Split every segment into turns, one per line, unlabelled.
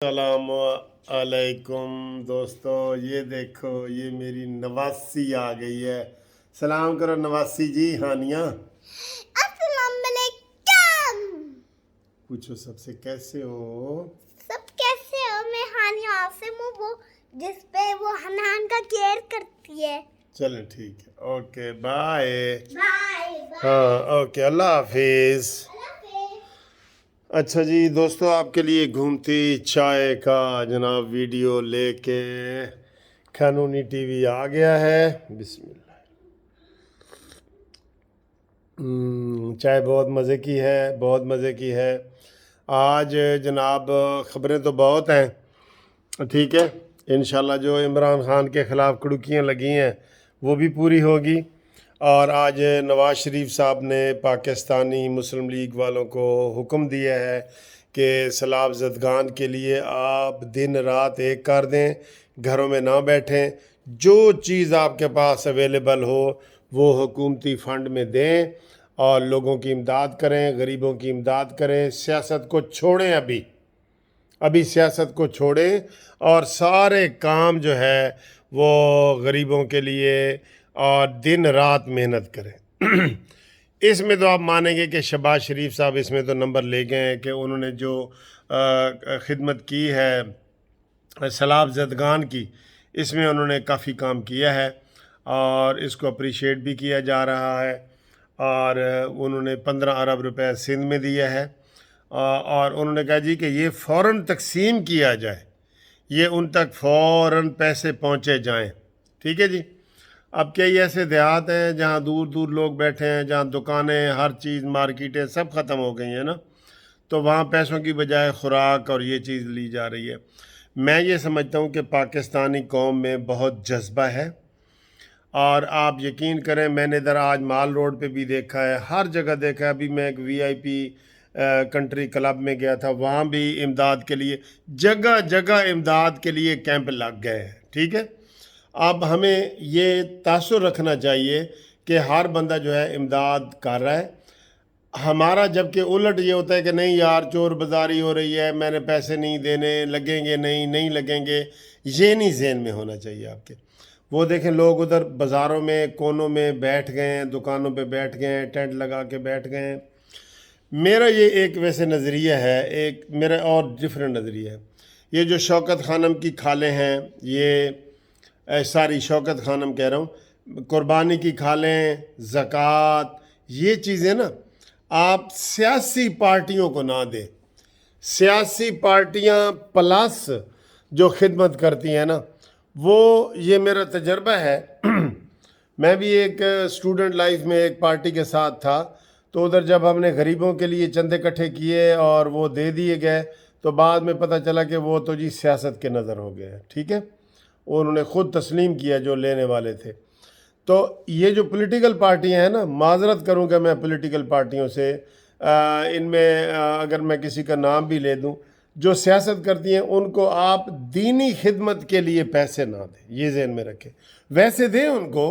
السلام علیکم دوستو، یہ دیکھو یہ میری نواسی آ گئی ہے۔ سلام کرو نواسی جی۔ ہانیہ
السلام علیکم۔
پوچھو سب سے کیسے ہو؟
سب کیسے ہو؟ میں ہانیہ عاصم ہوں، وہ جس پہ وہ حنان کا کیئر کرتی ہے۔
چلیں ٹھیک ہے، اوکے بائے۔
بائے
ہاں اوکے، اللہ حافظ۔ اچھا جی دوستو، آپ کے لیے گھومتی چائے کا جناب ویڈیو لے کے قانونی ٹی وی آ گیا ہے۔ بسم اللہ۔ چائے بہت مزے کی ہے، بہت مزے کی ہے آج جناب۔ خبریں تو بہت ہیں، ٹھیک ہے، انشاءاللہ جو عمران خان کے خلاف کڑکیاں لگی ہیں وہ بھی پوری ہوگی۔ اور آج نواز شریف صاحب نے پاکستانی مسلم لیگ والوں کو حکم دیا ہے کہ سیلاب زدگان کے لیے آپ دن رات ایک کر دیں، گھروں میں نہ بیٹھیں، جو چیز آپ کے پاس اویلیبل ہو وہ حکومتی فنڈ میں دیں اور لوگوں کی امداد کریں، غریبوں کی امداد کریں۔ سیاست کو چھوڑیں، ابھی سیاست کو چھوڑیں اور سارے کام جو ہے وہ غریبوں کے لیے اور دن رات محنت کریں۔ اس میں تو آپ مانیں گے کہ شہباز شریف صاحب اس میں تو نمبر لے گئے ہیں کہ انہوں نے جو خدمت کی ہے سیلاب زدگان کی، اس میں انہوں نے کافی کام کیا ہے اور اس کو اپریشیٹ بھی کیا جا رہا ہے۔ اور انہوں نے 15 ارب روپے سندھ میں دیا ہے اور انہوں نے کہا جی کہ یہ فوراً تقسیم کیا جائے، یہ ان تک فوراً پیسے پہنچے جائیں، ٹھیک ہے جی۔ اب کئی ایسے دیہات ہیں جہاں دور دور لوگ بیٹھے ہیں، جہاں دکانیں، ہر چیز، مارکیٹیں سب ختم ہو گئی ہیں نا، تو وہاں پیسوں کی بجائے خوراک اور یہ چیز لی جا رہی ہے۔ میں یہ سمجھتا ہوں کہ پاکستانی قوم میں بہت جذبہ ہے اور آپ یقین کریں، میں نے ادھر آج مال روڈ پہ بھی دیکھا ہے، ہر جگہ دیکھا ہے۔ ابھی میں ایک VIP کنٹری کلب میں گیا تھا، وہاں بھی امداد کے لیے جگہ جگہ امداد کے لیے کیمپ لگ گئے ہیں، ٹھیک ہے۔ اب ہمیں یہ تاثر رکھنا چاہیے کہ ہر بندہ جو ہے امداد کر رہا ہے۔ ہمارا جبکہ الٹ یہ ہوتا ہے کہ نہیں یار چور بازاری ہو رہی ہے، میں نے پیسے نہیں دینے، لگیں گے نہیں لگیں گے، یہ نہیں ذہن میں ہونا چاہیے آپ کے۔ وہ دیکھیں لوگ ادھر بازاروں میں کونوں میں بیٹھ گئے ہیں، دکانوں پہ بیٹھ گئے ہیں، ٹینٹ لگا کے بیٹھ گئے ہیں۔ میرا یہ ایک ویسے نظریہ ہے، ایک میرا اور ڈفرینٹ نظریہ ہے۔ یہ جو شوکت خانم کی کھالیں ہیں، یہ ساری شوکت خانم کہہ رہا ہوں، قربانی کی کھالیں، زکوٰۃ، یہ چیزیں نا آپ سیاسی پارٹیوں کو نہ دیں۔ سیاسی پارٹیاں پلس جو خدمت کرتی ہیں نا، وہ یہ میرا تجربہ ہے۔ میں بھی ایک اسٹوڈنٹ لائف میں ایک پارٹی کے ساتھ تھا، تو ادھر جب ہم نے غریبوں کے لیے چندے اکٹھے کیے اور وہ دے دیے گئے، تو بعد میں پتہ چلا کہ وہ تو جی سیاست کے نظر ہو گئے، ٹھیک ہے، انہوں نے خود تسلیم کیا جو لینے والے تھے۔ تو یہ جو پولیٹیکل پارٹیاں ہیں نا، معذرت کروں کہ میں پولیٹیکل پارٹیوں سے ان میں اگر میں کسی کا نام بھی لے دوں، جو سیاست کرتی ہیں ان کو آپ دینی خدمت کے لیے پیسے نہ دیں، یہ ذہن میں رکھیں۔ ویسے دیں ان کو،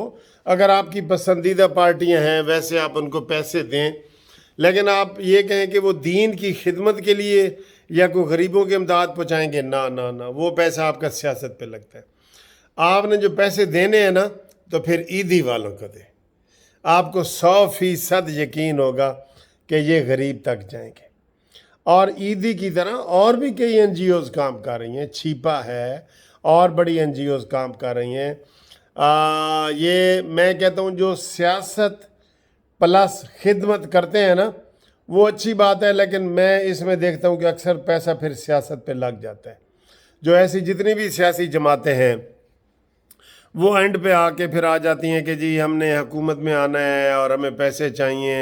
اگر آپ کی پسندیدہ پارٹیاں ہیں ویسے آپ ان کو پیسے دیں، لیکن آپ یہ کہیں کہ وہ دین کی خدمت کے لیے یا کوئی غریبوں کی امداد پہنچائیں گے، نہ، وہ پیسہ آپ کا سیاست پہ لگتا ہے۔ آپ نے جو پیسے دینے ہیں نا، تو پھر عیدی والوں کو دیں، آپ کو 100% یقین ہوگا کہ یہ غریب تک جائیں گے۔ اور عیدی کی طرح اور بھی کئی NGOs کام کر رہی ہیں، چھیپا ہے اور بڑی NGOs کام کر رہی ہیں۔ یہ میں کہتا ہوں جو سیاست پلس خدمت کرتے ہیں نا، وہ اچھی بات ہے، لیکن میں اس میں دیکھتا ہوں کہ اکثر پیسہ پھر سیاست پہ لگ جاتا ہے۔ جو ایسی جتنی بھی سیاسی جماعتیں ہیں وہ اینڈ پہ آ کے پھر آ جاتی ہیں کہ جی ہم نے حکومت میں آنا ہے اور ہمیں پیسے چاہیے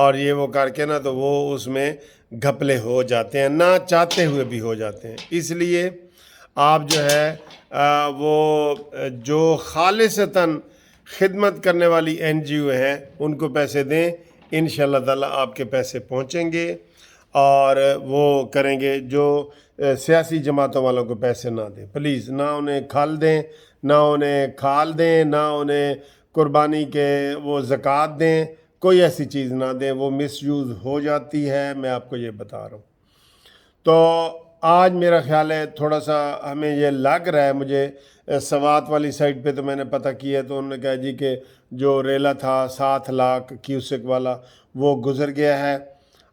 اور یہ وہ کر کے نا، تو وہ اس میں گھپلے ہو جاتے ہیں، نہ چاہتے ہوئے بھی ہو جاتے ہیں۔ اس لیے آپ جو ہے وہ جو خالصتاً خدمت کرنے والی NGO ہیں ان کو پیسے دیں، انشاءاللہ تعالیٰ آپ کے پیسے پہنچیں گے اور وہ کریں گے۔ جو سیاسی جماعتوں والوں کو پیسے نہ دیں پلیز، نہ انہیں کھال دیں، نہ انہیں کھال دیں، نہ انہیں قربانی کے وہ زکوٰۃ دیں، کوئی ایسی چیز نہ دیں، وہ مس یوز ہو جاتی ہے، میں آپ کو یہ بتا رہا ہوں۔ تو آج میرا خیال ہے تھوڑا سا ہمیں یہ لگ رہا ہے مجھے، سوات والی سائڈ پہ تو میں نے پتہ کیا تو انہوں نے کہا جی کہ جو ریلا تھا 7 لاکھ کیوسک والا وہ گزر گیا ہے،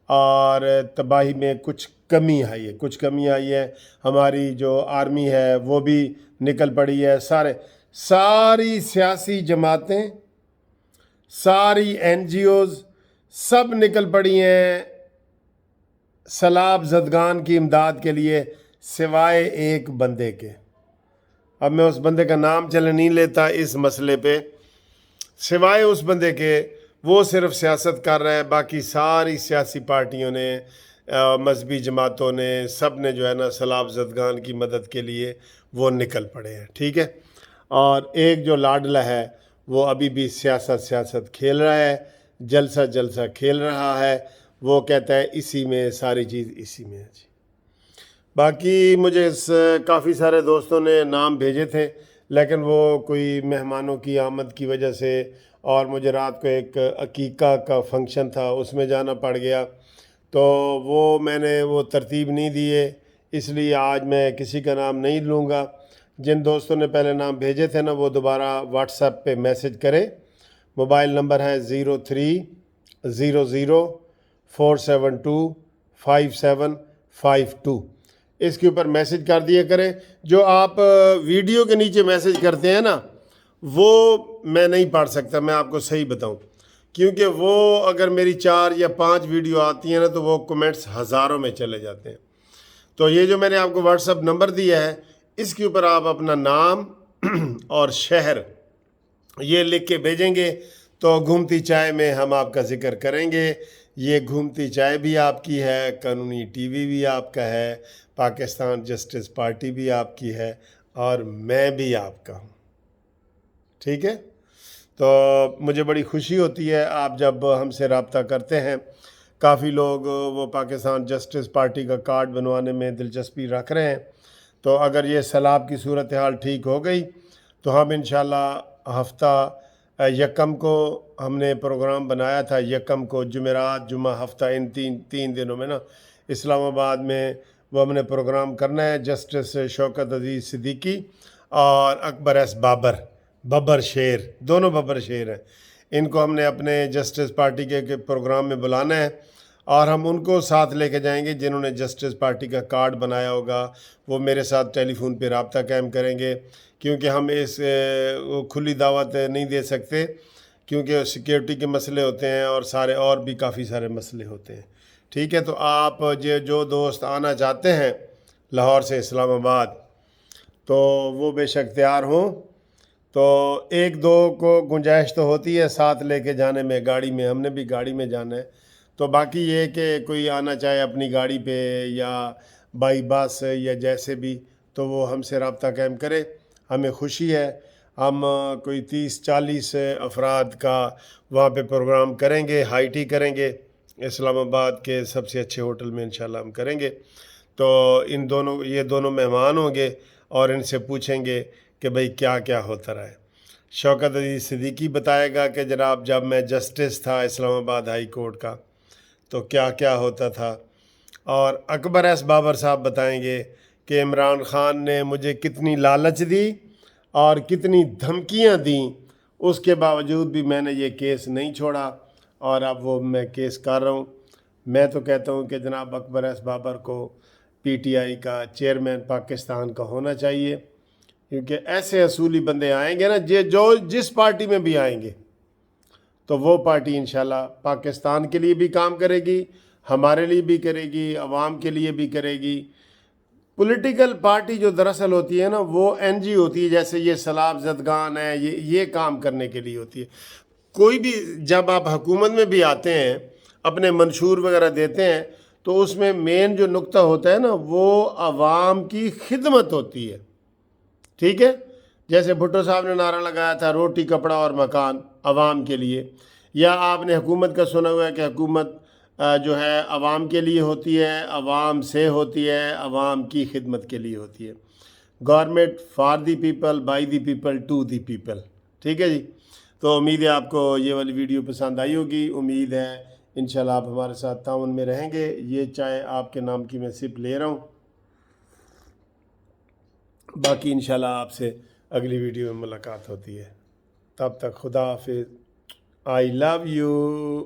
اور تباہی میں کچھ کمی آئی ہے، ہماری جو آرمی ہے وہ بھی نکل پڑی ہے، ساری سیاسی جماعتیں، ساری این جی اوز سب نکل پڑی ہیں سیلاب زدگان کی امداد کے لیے، سوائے ایک بندے کے۔ اب میں اس بندے کا نام چلے نہیں لیتا اس مسئلے پہ، سوائے اس بندے کے وہ صرف سیاست کر رہا ہے، باقی ساری سیاسی پارٹیوں نے، مذہبی جماعتوں نے، سب نے جو ہے نا سیلاب زدگان کی مدد کے لیے وہ نکل پڑے ہیں، ٹھیک ہے۔ اور ایک جو لاڈلا ہے وہ ابھی بھی سیاست کھیل رہا ہے، جلسہ کھیل رہا ہے، وہ کہتا ہے اسی میں ساری چیز اسی میں ہے جی۔ باقی مجھے کافی سارے دوستوں نے نام بھیجے تھے، لیکن وہ کوئی مہمانوں کی آمد کی وجہ سے، اور مجھے رات کو ایک عقیقہ کا فنکشن تھا اس میں جانا پڑ گیا، تو میں نے وہ ترتیب نہیں دیے، اس لیے آج میں کسی کا نام نہیں لوں گا۔ جن دوستوں نے پہلے نام بھیجے تھے نا وہ دوبارہ واٹس ایپ پہ میسج کرے، موبائل نمبر ہے 0300472552، اس کے اوپر میسج کر دیا کریں۔ جو آپ ویڈیو کے نیچے میسج کرتے ہیں نا وہ میں نہیں پڑھ سکتا، میں آپ کو صحیح بتاؤں، کیونکہ وہ اگر میری 4 یا 5 ویڈیو آتی ہیں نا تو وہ کومنٹس ہزاروں میں چلے جاتے ہیں۔ تو یہ جو میں نے آپ کو واٹس ایپ نمبر دیا ہے اس کے اوپر آپ اپنا نام اور شہر یہ لکھ کے بھیجیں گے تو گھومتی چائے میں ہم آپ کا ذکر کریں گے۔ یہ گھومتی چائے بھی آپ کی ہے، قانونی ٹی وی بھی آپ کا ہے، پاکستان جسٹس پارٹی بھی آپ کی ہے، اور میں بھی آپ کا ہوں، ٹھیک ہے۔ تو مجھے بڑی خوشی ہوتی ہے آپ جب ہم سے رابطہ کرتے ہیں۔ کافی لوگ وہ پاکستان جسٹس پارٹی کا کارڈ بنوانے میں دلچسپی رکھ رہے ہیں، تو اگر یہ سیلاب کی صورتحال ٹھیک ہو گئی تو ہم انشاءاللہ ہفتہ یکم کو ہم نے پروگرام بنایا تھا، یکم کو جمعرات جمعہ ہفتہ ان تین دنوں میں نا اسلام آباد میں وہ ہم نے پروگرام کرنا ہے۔ جسٹس شوکت عزیز صدیقی اور اکبر ایس ببر شیر، دونوں ببر شیر ہیں، ان کو ہم نے اپنے جسٹس پارٹی کے پروگرام میں بلانا ہے، اور ہم ان کو ساتھ لے کے جائیں گے جنہوں نے جسٹس پارٹی کا کارڈ بنایا ہوگا، وہ میرے ساتھ ٹیلی فون پہ رابطہ قائم کریں گے، کیونکہ ہم اس کھلی دعوت نہیں دے سکتے، کیونکہ سیکیورٹی کے مسئلے ہوتے ہیں اور بھی کافی سارے مسئلے ہوتے ہیں، ٹھیک ہے۔ تو آپ جو دوست آنا چاہتے ہیں لاہور سے اسلام آباد تو وہ بے شک تیار ہوں، تو 1-2 کو گنجائش تو ہوتی ہے ساتھ لے کے جانے میں، گاڑی میں، ہم نے بھی گاڑی میں جانا ہے، تو باقی یہ کہ کوئی آنا چاہے اپنی گاڑی پہ یا بائی بس یا جیسے بھی تو وہ ہم سے رابطہ قائم کرے، ہمیں خوشی ہے۔ ہم کوئی 30-40 افراد کا وہاں پہ پروگرام کریں گے، ہائی ٹی کریں گے، اسلام آباد کے سب سے اچھے ہوٹل میں انشاءاللہ ہم کریں گے۔ تو یہ دونوں مہمان ہوں گے اور ان سے پوچھیں گے کہ بھئی کیا کیا ہوتا رہا ہے۔ شوکت عزیز صدیقی بتائے گا کہ جناب جب میں جسٹس تھا اسلام آباد ہائی کورٹ کا تو کیا کیا ہوتا تھا، اور اکبر ایس بابر صاحب بتائیں گے کہ عمران خان نے مجھے کتنی لالچ دی اور کتنی دھمکیاں دیں، اس کے باوجود بھی میں نے یہ کیس نہیں چھوڑا، اور اب وہ میں کیس کر رہا ہوں۔ میں تو کہتا ہوں کہ جناب اکبر ایس بابر کو پی ٹی آئی کا چیئرمین پاکستان کا ہونا چاہیے، کیونکہ ایسے اصولی بندے آئیں گے نا جو جس پارٹی میں بھی آئیں گے تو وہ پارٹی انشاءاللہ پاکستان کے لیے بھی کام کرے گی، ہمارے لیے بھی کرے گی، عوام کے لیے بھی کرے گی۔ پولیٹیکل پارٹی جو دراصل ہوتی ہے نا وہ این جی ہوتی ہے، جیسے یہ سیلاب زدگان ہے، یہ کام کرنے کے لیے ہوتی ہے۔ کوئی بھی جب آپ حکومت میں بھی آتے ہیں اپنے منشور وغیرہ دیتے ہیں تو اس میں مین جو نقطہ ہوتا ہے نا وہ عوام کی خدمت ہوتی ہے، ٹھیک ہے۔ جیسے بھٹو صاحب نے نعرہ لگایا تھا روٹی کپڑا اور مکان عوام کے لیے، یا آپ نے حکومت کا سنا ہوا ہے کہ حکومت جو ہے عوام کے لیے ہوتی ہے، عوام سے ہوتی ہے، عوام کی خدمت کے لیے ہوتی ہے۔ Government for the people, by the people, to the people, ٹھیک ہے جی۔ تو امید ہے آپ کو یہ والی ویڈیو پسند آئی ہوگی، امید ہے انشاءاللہ آپ ہمارے ساتھ تعاون میں رہیں گے۔ یہ چائے آپ کے نام کی میں سپ لے رہا ہوں، باقی انشاءاللہ آپ سے اگلی ویڈیو میں ملاقات ہوتی ہے. تب تک خدا حافظ. آئی لو یو.